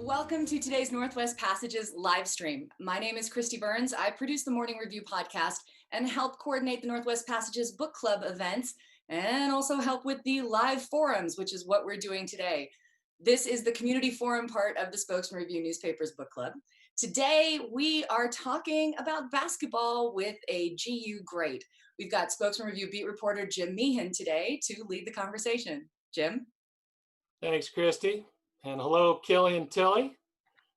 Welcome to today's Northwest Passages live stream. My name is Christy Burns. I produce the Morning Review podcast and help coordinate the Northwest Passages book club events and also help with the live forums, which is what we're doing today. This is the community forum part of the Spokesman-Review newspaper's book club. Today, we are talking about basketball with a GU great. We've got Spokesman-Review beat reporter Jim Meehan today to lead the conversation. Jim? Thanks, Christy. And hello, Killian Tillie,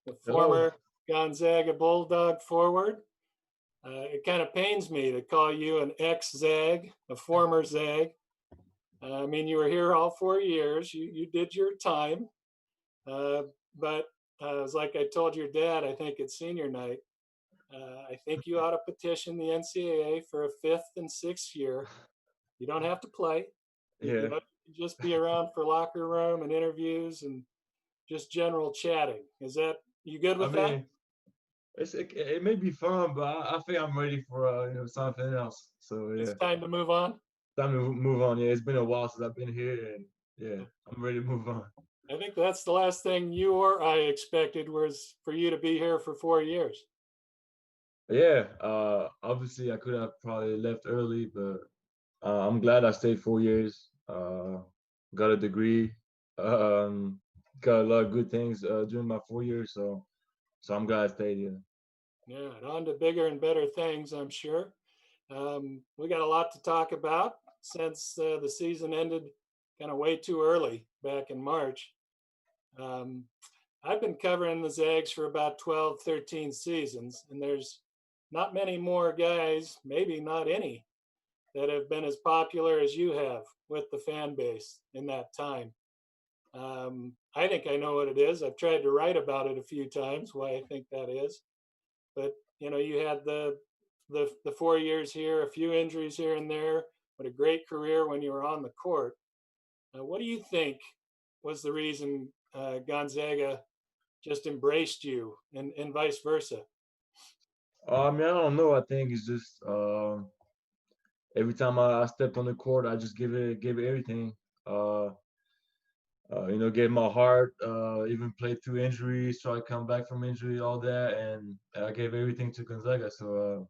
the former Gonzaga Bulldog forward. It kind of pains me to call you an ex-Zag, a former Zag. I mean, you were here all 4 years. You did your time. But it was like I told your dad, I think at senior night, I think you ought to petition the NCAA for a 5th and 6th year. You don't have to play. You know, just be around for locker room and interviews and just general chatting. Is that, you good with that? It may be fun, but I think I'm ready for something else. So yeah, it's time to move on. Time to move on. Yeah, it's been a while since I've been here, and yeah, I'm ready to move on. I think that's the last thing you or I expected was for you to be here for 4 years. Yeah, obviously I could have probably left early, but I'm glad I stayed 4 years. Got a degree. Got a lot of good things during my 4 years, so I'm glad I stayed here. Yeah, and on to bigger and better things, I'm sure. We got a lot to talk about since the season ended kind of way too early back in March. I've been covering the Zags for about 12, 13 seasons, and there's not many more guys, maybe not any, that have been as popular as you have with the fan base in that time. I think I know what it is. I've tried to write about it a few times, why I think that is. But, you know, you had the 4 years here, a few injuries here and there, but a great career when you were on the court. What do you think was the reason Gonzaga just embraced you and vice versa? I mean, I don't know. I think it's just every time I stepped on the court, I just give it everything. Gave my heart, even played through injuries, try to come back from injury, all that, and I gave everything to Gonzaga. So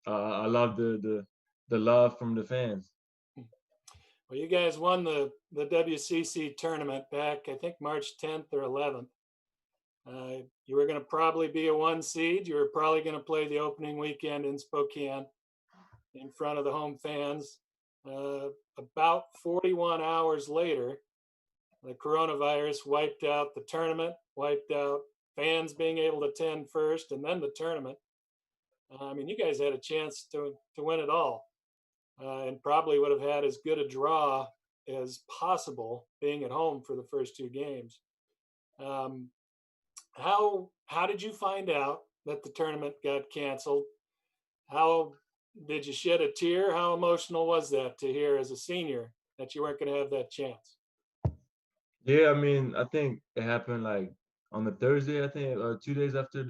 I love the love from the fans. Well, you guys won the WCC tournament back, I think, March 10th or 11th. You were going to probably be a 1 seed. You were probably going to play the opening weekend in Spokane in front of the home fans. About 41 hours later, the coronavirus wiped out the tournament, wiped out fans being able to attend first, and then the tournament. I mean, you guys had a chance to win it all, and probably would have had as good a draw as possible being at home for the first 2 games. How did you find out that the tournament got canceled? How did you shed a tear? How emotional was that to hear as a senior that you weren't going to have that chance? Yeah, I mean, I think it happened like on the Thursday, I think, 2 days after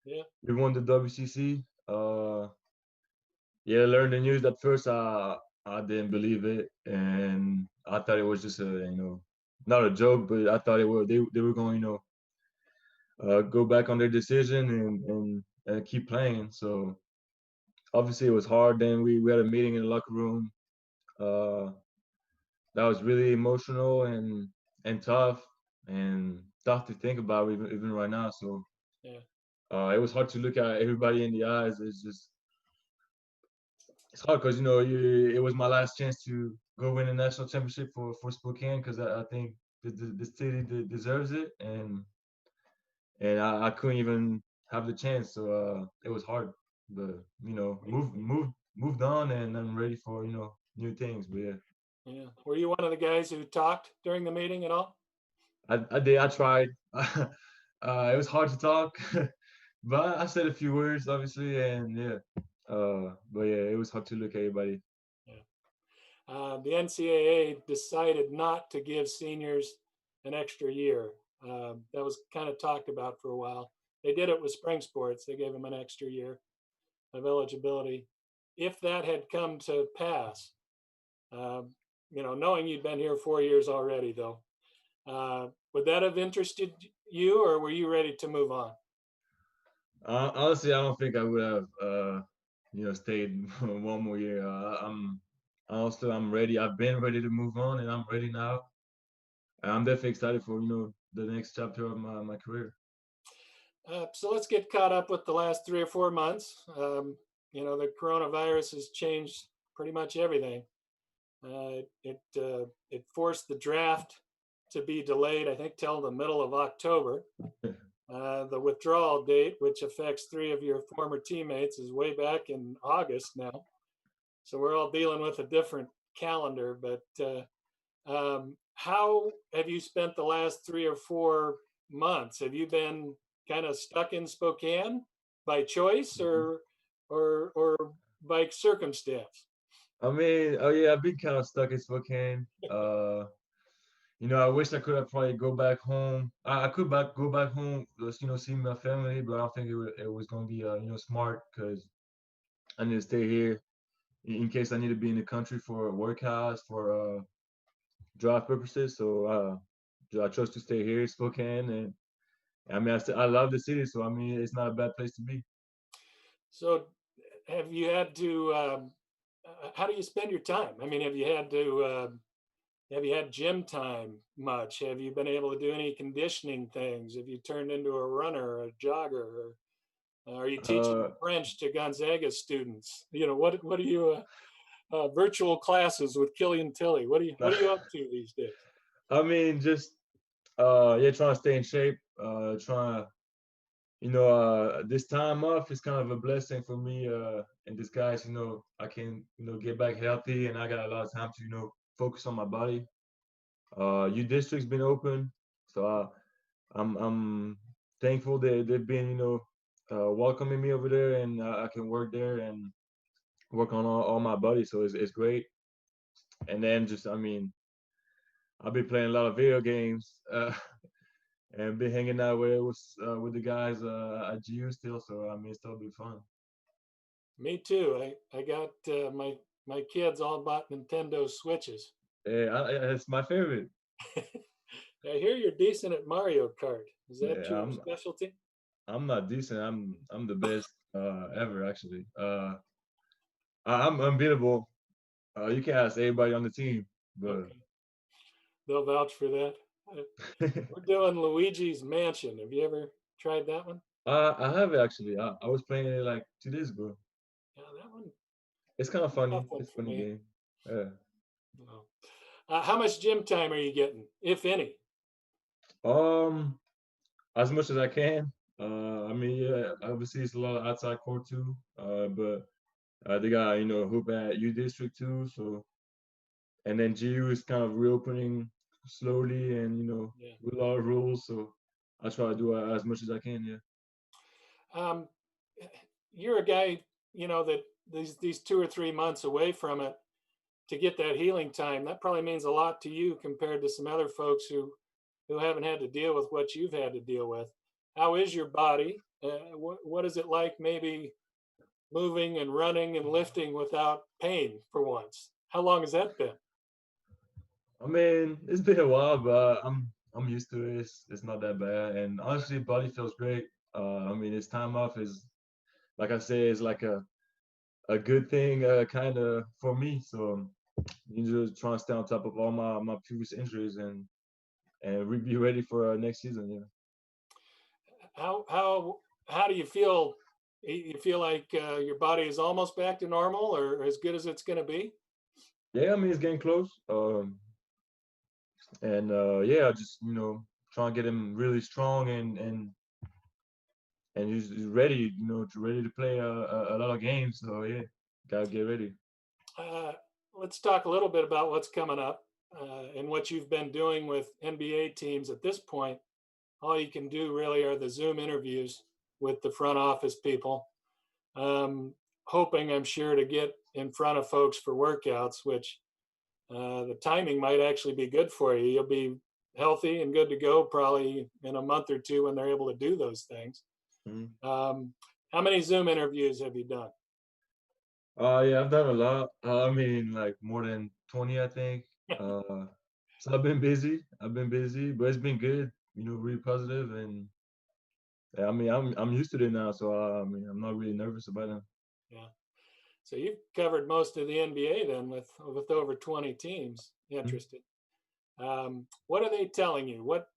we won the WCC. Learned the news at first. I didn't believe it, and I thought it was just not a joke, but I thought they were going, go back on their decision and keep playing. So obviously it was hard. Then we had a meeting in the locker room. That was really emotional and tough to think about even right now. So it was hard to look at everybody in the eyes. It's hard because it was my last chance to go win a national championship for Spokane, because I think the city deserves it, and I couldn't even have the chance. So it was hard, but moved on, and I'm ready for new things. But yeah. Were you one of the guys who talked during the meeting at all? I did. I tried. It was hard to talk, but I said a few words, obviously, and it was hard to look at everybody. Yeah. The NCAA decided not to give seniors an extra year. That was kind of talked about for a while. They did it with spring sports. They gave them an extra year of eligibility. If that had come to pass, knowing you'd been here 4 years already, though, would that have interested you, or were you ready to move on? Honestly, I don't think I would have, stayed one more year. I'm ready. I've been ready to move on, and I'm ready now. And I'm definitely excited for the next chapter of my career. So let's get caught up with the last 3 or 4 months. The coronavirus has changed pretty much everything. It forced the draft to be delayed, I think, till the middle of October. The withdrawal date, which affects 3 of your former teammates, is way back in August now. So we're all dealing with a different calendar. But how have you spent the last 3 or 4 months? Have you been kind of stuck in Spokane by choice or by circumstance? I mean, oh yeah, I've been kind of stuck in Spokane. I wish I could have probably go back home. I could go back home, just see my family, but I don't think it was gonna be smart because I need to stay here in case I need to be in the country for workouts for draft purposes. So I chose to stay here in Spokane, and I mean I love the city, so I mean it's not a bad place to be. So have you had to? How do you spend your time? I mean, have you had to? Have you had gym time much? Have you been able to do any conditioning things? Have you turned into a runner or a jogger? Or are you teaching Uh, French to Gonzaga students? What are you virtual classes with Killian Tillie? What are you up to these days? I mean, just trying to stay in shape. Trying to, this time off is kind of a blessing for me. In disguise, I can, get back healthy, and I got a lot of time to, focus on my body. U district's been open, so I'm thankful that they've been, welcoming me over there, and I can work there and work on all my body. So it's great. And then just, I mean, I've been playing a lot of video games. And been hanging out with the guys at GU still. So I mean, it's still be fun. Me too. I got my kids all bought Nintendo Switches. Yeah, it's my favorite. I hear you're decent at Mario Kart. Is that Yeah, your specialty? I'm not decent. I'm the best ever actually. I'm unbeatable. You can ask everybody on the team, but Okay. They'll vouch for that. We're doing Luigi's Mansion. Have you ever tried that one? I have it actually. I was playing it like 2 days ago. Yeah, that one. It's kind of Tough funny. one It's a for funny me. game. Yeah. No. How much gym time are you getting, if any? Um, as much as I can. I mean, yeah, obviously it's a lot of outside court too. But they got hoop at U District too. So and then GU is kind of reopening slowly and Yeah. with a lot of rules. So I try to do as much as I can. Yeah. Um, you're a guy, that these 2 or 3 months away from it to get that healing time. That probably means a lot to you compared to some other folks who haven't had to deal with what you've had to deal with. How is your body? What is it like maybe moving and running and lifting without pain for once? How long has that been? I mean, it's been a while, but I'm used to it. It's not that bad, and honestly, body feels great. I mean, this time off is, like I say, is like a good thing, kind of for me. So you just trying to stay on top of all my previous injuries and be ready for next season. Yeah. How do you feel? You feel like your body is almost back to normal, or as good as it's going to be? Yeah, I mean, it's getting close. And yeah, just trying to get him really strong and he's ready, ready to play a lot of games. So yeah, gotta get ready. Uh, let's talk a little bit about what's coming up and what you've been doing with NBA teams at this point. All you can do really are the Zoom interviews with the front office people. Hoping, I'm sure, to get in front of folks for workouts, which the timing might actually be good for you. You'll be healthy and good to go probably in a month or two when they're able to do those things. Mm-hmm. How many Zoom interviews have you done? Yeah, I've done a lot. I mean, like more than 20, I think. So I've been busy. But it's been good. really positive, and I mean, I'm used to it now, so I mean, I'm not really nervous about it. Yeah. So you've covered most of the NBA then with over 20 teams. Interesting. What are they telling you? What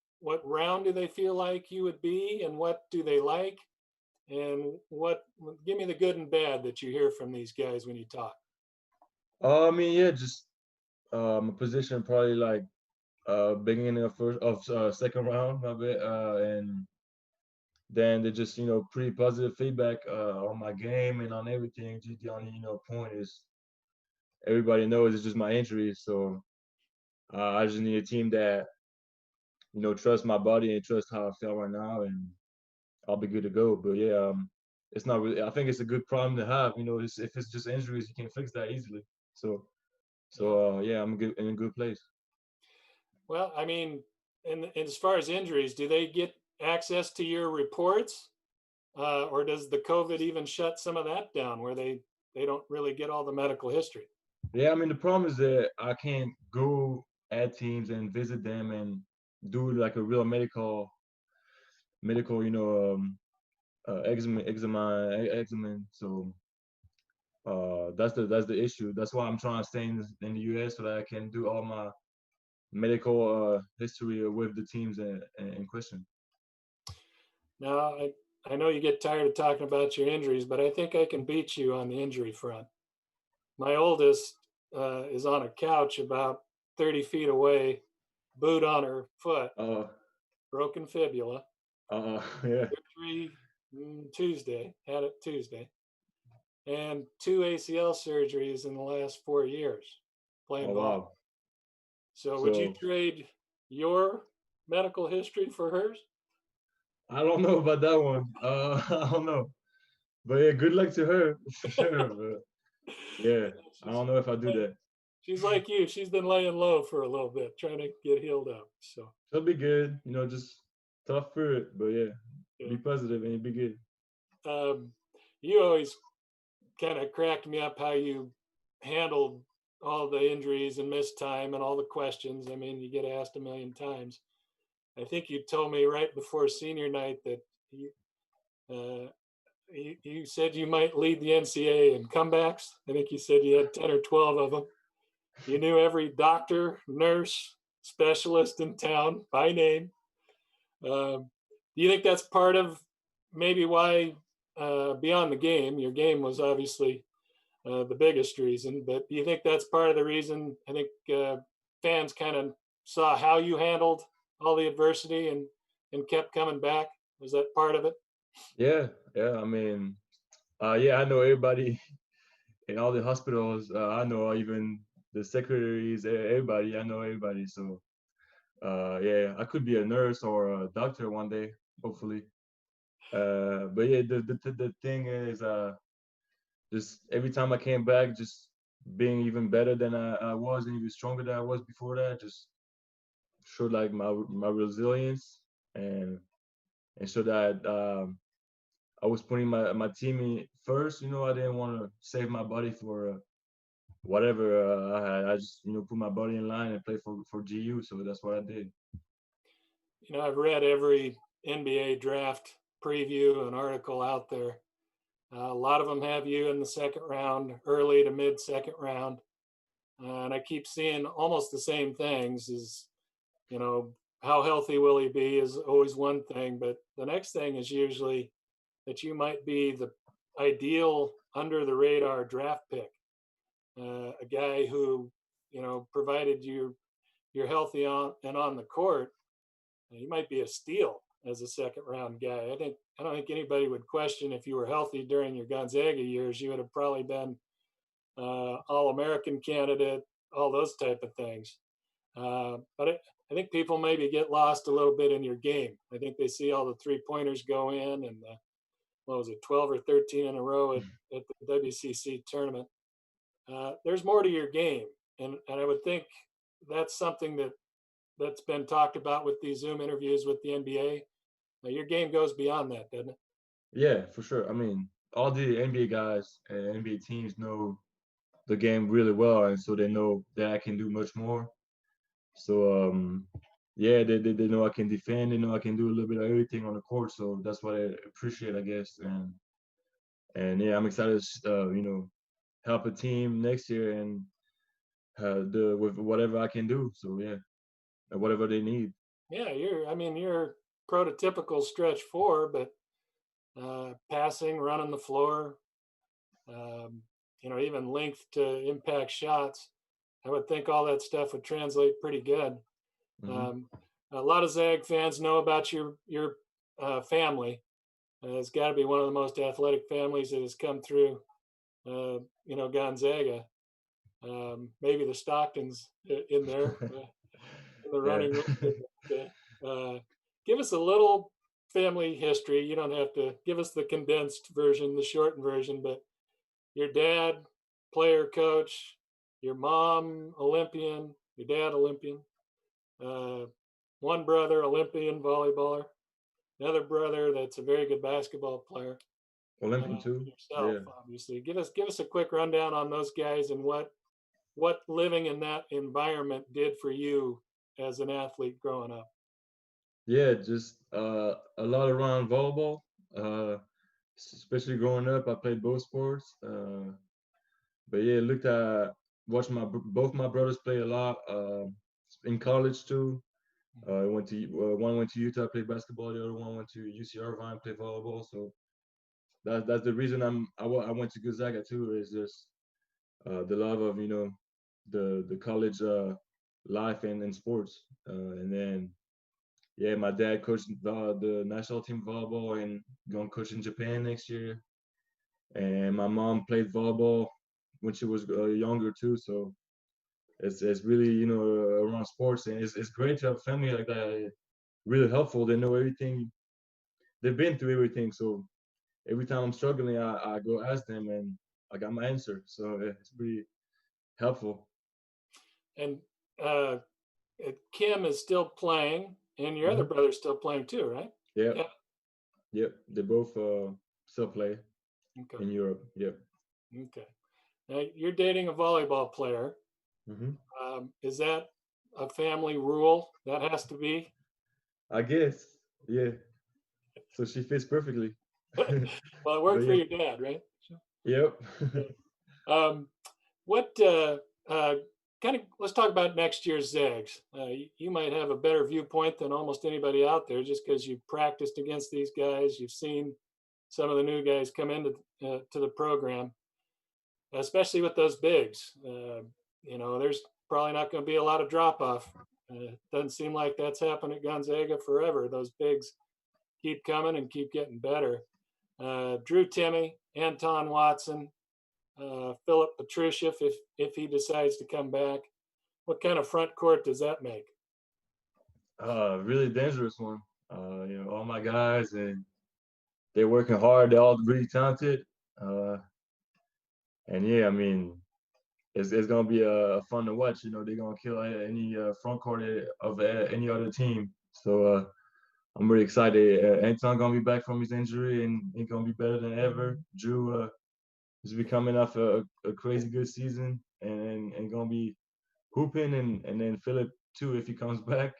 round do they feel like you would be, and what do they like? And give me the good and bad that you hear from these guys when you talk. I mean, yeah, just a position probably like beginning of second round of it, and then they just pretty positive feedback on my game and on everything. Just the only point is everybody knows it's just my injury, so I just need a team that trusts my body and trust how I feel right now, and I'll be good to go. But yeah, it's not really. I think it's a good problem to have. If it's just injuries, you can fix that easily. So yeah, I'm good in a good place. Well, I mean, and as far as injuries, do they get access to your reports, or does the COVID even shut some of that down, where they don't really get all the medical history? Yeah, I mean the problem is that I can't go at teams and visit them and do like a real medical examen. So that's the issue. That's why I'm trying to stay in the US so that I can do all my medical history with the teams in question. Now, I know you get tired of talking about your injuries, but I think I can beat you on the injury front. My oldest is on a couch about 30 feet away, boot on her foot, broken fibula. Yeah. Surgery Tuesday, had it Tuesday, and 2 ACL surgeries in the last 4 years playing ball. Wow. So would you trade your medical history for hers? I don't know about that one. I don't know. But yeah, good luck to her for sure. But yeah, I don't know if I do that. She's like you. She's been laying low for a little bit, trying to get healed up. So she'll be good. Just tough for it. But yeah, be positive and be good. You always kind of cracked me up how you handled all the injuries and missed time and all the questions. I mean, you get asked a million times. I think you told me right before senior night that you said you might lead the NCAA in comebacks. I think you said you had 10 or 12 of them. You knew every doctor, nurse, specialist in town by name. Do you think that's part of maybe why beyond the game, your game was obviously the biggest reason, but do you think that's part of the reason? I think fans kind of saw how you handled all the adversity and kept coming back. Was that part of it? Yeah. I mean, yeah, I know everybody in all the hospitals. I know even the secretaries, everybody. I know everybody. So yeah, I could be a nurse or a doctor one day, hopefully. But yeah, the thing is, just every time I came back, just being even better than I was and even stronger than I was before that, just showed like my resilience and showed that I was putting my team in first. I didn't want to save my body for whatever I had. I just put my body in line and play for GU. So that's what I did. I've read every NBA draft preview and article out there. A lot of them have you in the second round, early to mid second round. And I keep seeing almost the same things as, how healthy will he be is always one thing. But the next thing is usually that you might be the ideal under the radar draft pick. A guy who, provided you're healthy on the court, you might be a steal as a second round guy. I don't think anybody would question if you were healthy during your Gonzaga years. You would have probably been All-American candidate, all those type of things. But I think people maybe get lost a little bit in your game. I think they see all the 3-pointers go in and 12 or 13 in a row at the WCC tournament. There's more to your game, and I would think that's something that's been talked about with these Zoom interviews with the NBA. Your game goes beyond that, doesn't it? Yeah, for sure. I mean, all the NBA guys and NBA teams know the game really well, and so they know that I can do much more. So yeah, they know I can defend. They know I can do a little bit of everything on the court. So that's what I appreciate, I guess. And yeah, I'm excited to help a team next year and with whatever I can do. So yeah, and whatever they need. Yeah, you're prototypical stretch four, but passing, running the floor, even length to impact shots. I would think all that stuff would translate pretty good. Hmm. A lot of Zag fans know about your family. It's got to be one of the most athletic families that has come through, Gonzaga. Maybe the Stocktons in there in the Yeah. running. Give us a little family history. You don't have to give us the condensed version, the shortened version, but your dad, player, coach, your mom, Olympian, your dad, Olympian, uh, one brother, Olympian volleyballer, another brother that's a very good basketball player, Olympian too. yourself, Yeah. obviously. Give us a quick rundown on those guys and what living in that environment did for you as an athlete growing up. Yeah, just a lot around volleyball. Uh, Especially growing up, I played both sports. But yeah, watched both my brothers play a lot. In college too. One went to Utah, played basketball. The other one went to UC Irvine, played volleyball. So that's the reason I went to Gonzaga too. Is just the love of the college life and sports. And then yeah, my dad coached the national team volleyball and going to coach in Japan next year. And my mom played volleyball when she was younger too. So it's really around sports, and it's great to have a family like that. Really helpful. They know everything. They've been through everything. So every time I'm struggling, I go ask them, and I got my answer. So it's pretty helpful. And uh, Kim is still playing, and your other Hmm. brother's still playing too, right? Yep, Yeah. yep. They both still play Okay. in Europe. Yep. Okay. Now you're dating a volleyball player. Hmm. Is that a family rule? That has to be. I guess. Yeah. So she fits perfectly. Well, it But worked for yeah. your dad, right? Yep. Yeah. Um, what kind of? Let's talk about next year's Zags. You might have a better viewpoint than almost anybody out there, just because you've practiced against these guys. You've seen some of the new guys come into to the program, especially with those bigs. There's probably not going to be a lot of drop off. Doesn't seem like that's happened at Gonzaga forever. Those bigs keep coming and keep getting better. Drew Timme, Anton Watson, Philip Petrushieff, if he decides to come back. What kind of front court does that make? Really dangerous one. All my guys, and they're working hard. They're all really talented. And yeah, I mean, it's gonna be fun to watch. They're gonna kill any front court of any other team. So I'm really excited. Anton gonna be back from his injury, and he's gonna be better than ever. Drew is becoming off a crazy good season, and gonna be hooping, and then Philip too if he comes back.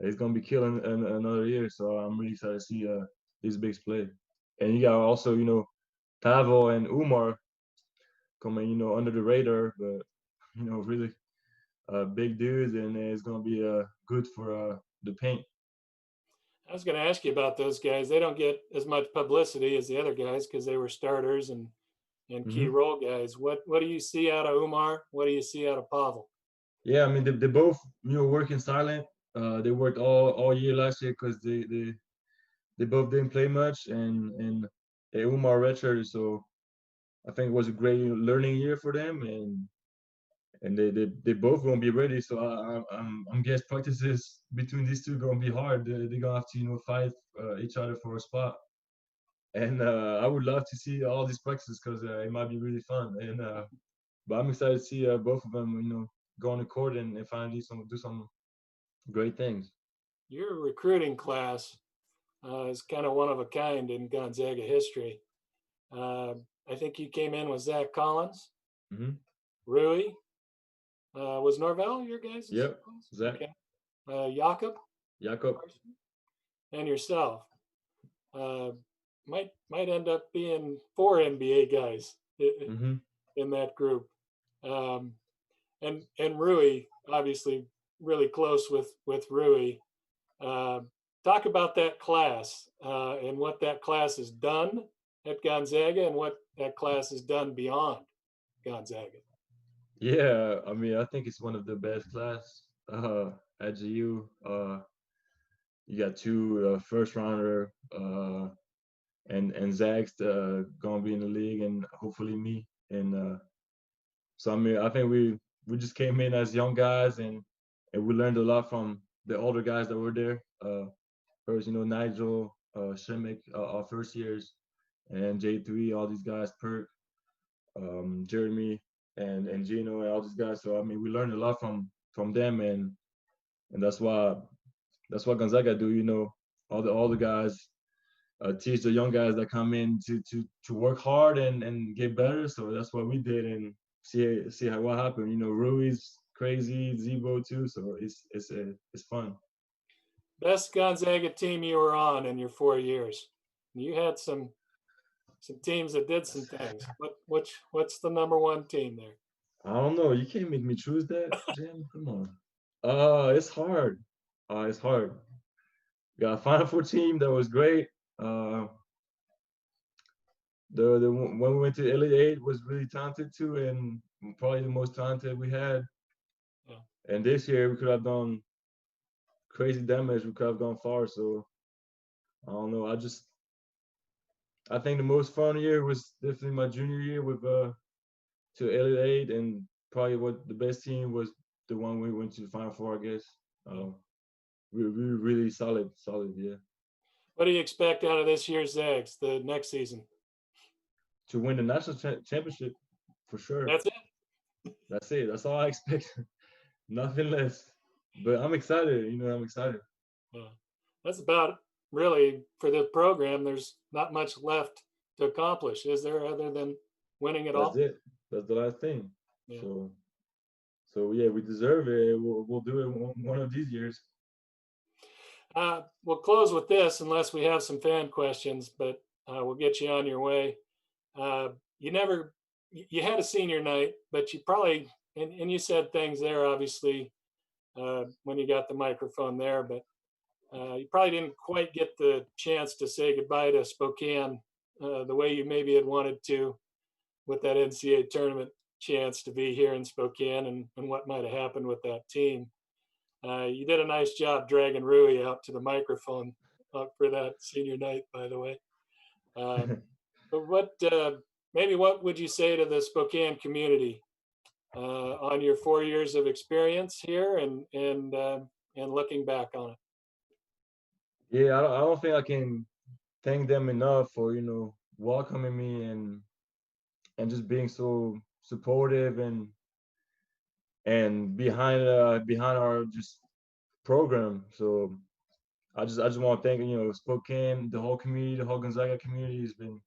He's gonna be killing another year. So I'm really excited to see these bigs play. And you got also Tavo and Umar coming under the radar, but really big dudes, and it's gonna be good for the paint. I was going to ask you about those guys. They don't get as much publicity as the other guys because they were starters and key Hmm. role guys. What do you see out of Umar? What do you see out of Pavel? Yeah, I mean they both working silent. They worked all year last year because they both didn't play much, and Umar redshirted, so I think it was a great learning year for them, and they both gonna be ready. So I'm guess practices between these two gonna be hard. They're gonna have to fight each other for a spot, and I would love to see all these practices because it might be really fun. And but I'm excited to see both of them go on the court and finally do some great things. Your recruiting class is kind of one of a kind in Gonzaga history. Uh, I think you came in with Zach Collins, Hmm. Rui. Was Norvell your guys' Yep, class? Zach. Okay. Jakob, Jakob. and yourself. Might end up being 4 NBA guys Mm-hmm. in that group. And Rui, obviously, really close with Rui. Talk about that class and what that class has done at Gonzaga and what that class has done beyond Gonzaga. Yeah, I mean, I think it's one of the best class at GU. You got two first rounder, and Zach's gonna be in the league, and hopefully me. And so I mean, I think we just came in as young guys, and we learned a lot from the older guys that were there. First, Nigel, Shemek, our first years, and J3, all these guys, Perk, Jeremy, and Gino, and all these guys. So I mean, we learned a lot from them, and that's what Gonzaga do. All the guys teach the young guys that come in to work hard and get better. So that's what we did, and see what happened. Rui's crazy, Zebo too. So it's fun. Best Gonzaga team you were on in your 4 years. You had some teams that did some things. What's the number one team there? I don't know. You can't make me choose that, Jim. Come on. It's hard. It's hard. Got a Final Four team that was great. The when we went to Elite Eight was really talented too, and probably the most talented we had. Yeah. And this year we could have done crazy damage. We could have gone far. So I don't know. I think the most fun year was definitely my junior year with to Elite Eight, and probably what the best team was the one we went to the Final Four, I guess. We were really solid, yeah. What do you expect out of this year's Zags, the next season? To win the national championship, for sure. That's it? That's it. That's all I expect. Nothing less. But I'm excited. I'm excited. That's about really for the program. There's not much left to accomplish, is there, other than winning it all? That's it. That's the last thing. Yeah. So yeah, we deserve it. We'll do it one of these years. We'll close with this, unless we have some fan questions, but we'll get you on your way. You had a senior night, but you probably, and you said things there, obviously, when you got the microphone there, but you probably didn't quite get the chance to say goodbye to Spokane the way you maybe had wanted to with that NCAA tournament chance to be here in Spokane and what might have happened with that team. You did a nice job dragging Rui out to the microphone for that senior night, by the way. But what would you say to the Spokane community on your 4 years of experience here and looking back on it? Yeah, I don't think I can thank them enough for welcoming me and just being so supportive and behind our just program. So I just want to thank Spokane, the whole community, the whole Gonzaga community has been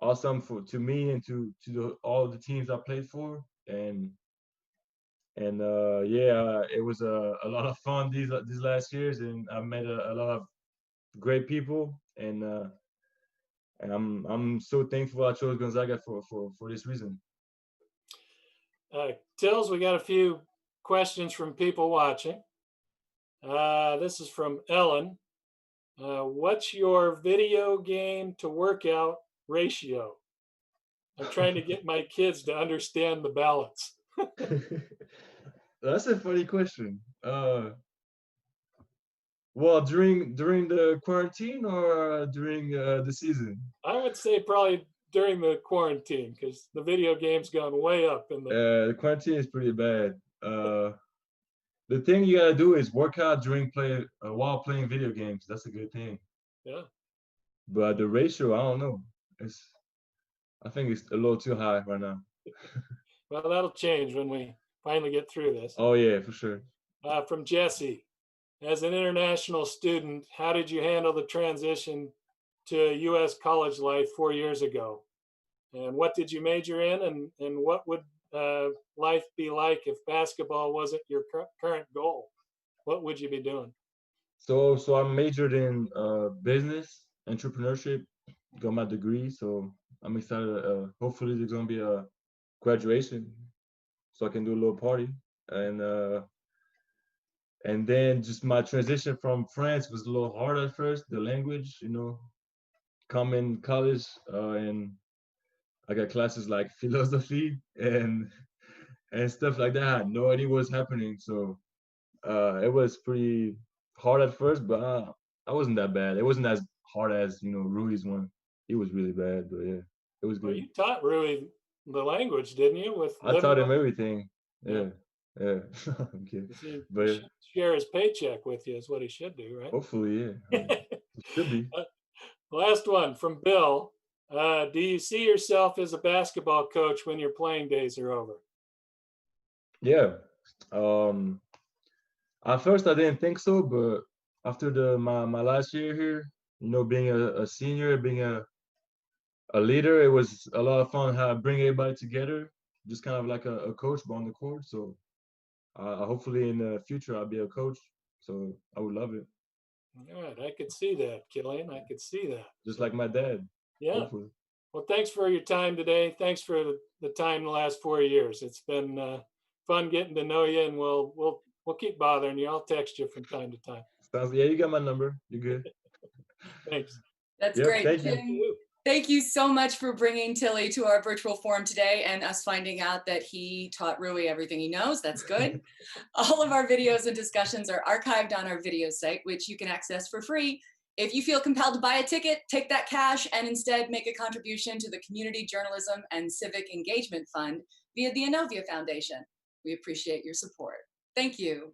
awesome to me and to all the teams I played for, and yeah, it was a lot of fun these last years, and I met a lot of great people, and I'm so thankful I chose Gonzaga for this reason. Tills, we got a few questions from people watching. This is from Ellen. What's your video game to workout ratio? I'm trying to get my kids to understand the balance. That's a funny question. Well, during the quarantine or during the season? I would say probably during the quarantine, because the video game's gone way up in the quarantine is pretty bad. The thing you gotta do is work out while playing video games. That's a good thing. Yeah. But the ratio, I don't know. I think it's a little too high right now. Well, that'll change when we finally get through this. Oh yeah, for sure. From Jesse, as an international student, how did you handle the transition to U.S. college life 4 years ago? And what did you major in? And what would life be like if basketball wasn't your current goal? what would you be doing? So I majored in business, entrepreneurship, got my degree. So I'm excited. Hopefully there's gonna be a graduation, so I can do a little party. And then just my transition from France was a little hard at first. The language, come in college, and I got classes like philosophy and stuff like that. I had no idea what's happening. So it was pretty hard at first, but I wasn't that bad. It wasn't as hard as Rui's one. He was really bad, but yeah, it was Well, good. you taught Rui the language, didn't you? With I living taught him with everything. yeah. Yeah, yeah. Okay, He but should share his paycheck with you is what he should do, right? hopefully, yeah, it should be. Last one from Bill. Do you see yourself as a basketball coach when your playing days are over? Yeah. Um, at first I didn't think so, but after my last year here, being a senior, being a leader, it was a lot of fun how bring everybody together, just kind of like a coach but on the court. So hopefully in the future I'll be a coach. So I would love it. All right, I could see that, Killian. I could see that. Just So, like my dad, yeah. hopefully. Well, thanks for your time today. Thanks for the time the last 4 years. It's been fun getting to know you, and we'll keep bothering you. I'll text you from time to time. Yeah, you got my number. You're good. Thanks. That's Yep, great. thank you. Jim, thank you so much for bringing Tillie to our virtual forum today and us finding out that he taught Rui everything he knows. That's good. All of our videos and discussions are archived on our video site, which you can access for free. If you feel compelled to buy a ticket, take that cash and instead make a contribution to the Community Journalism and Civic Engagement Fund via the Inovia Foundation. We appreciate your support. Thank you.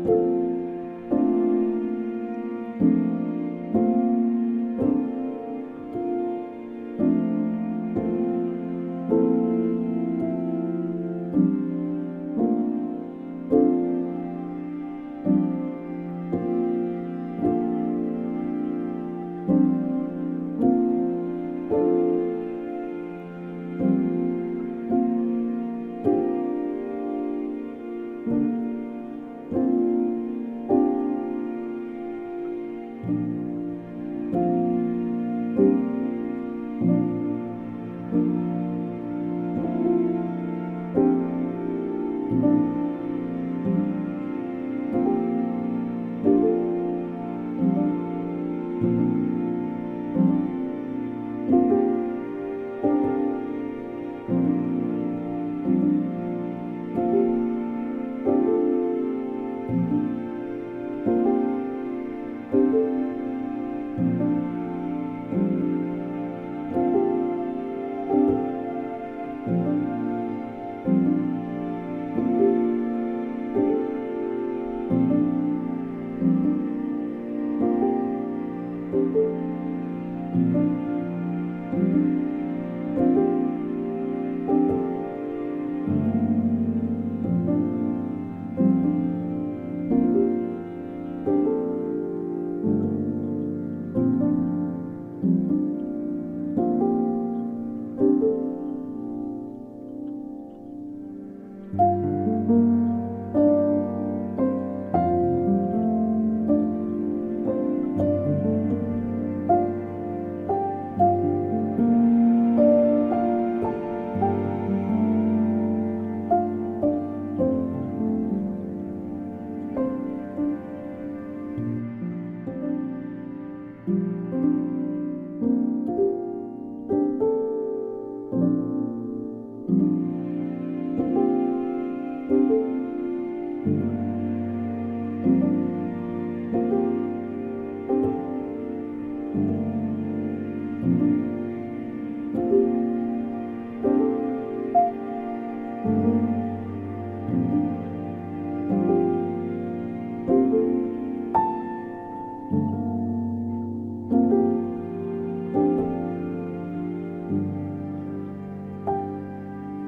you.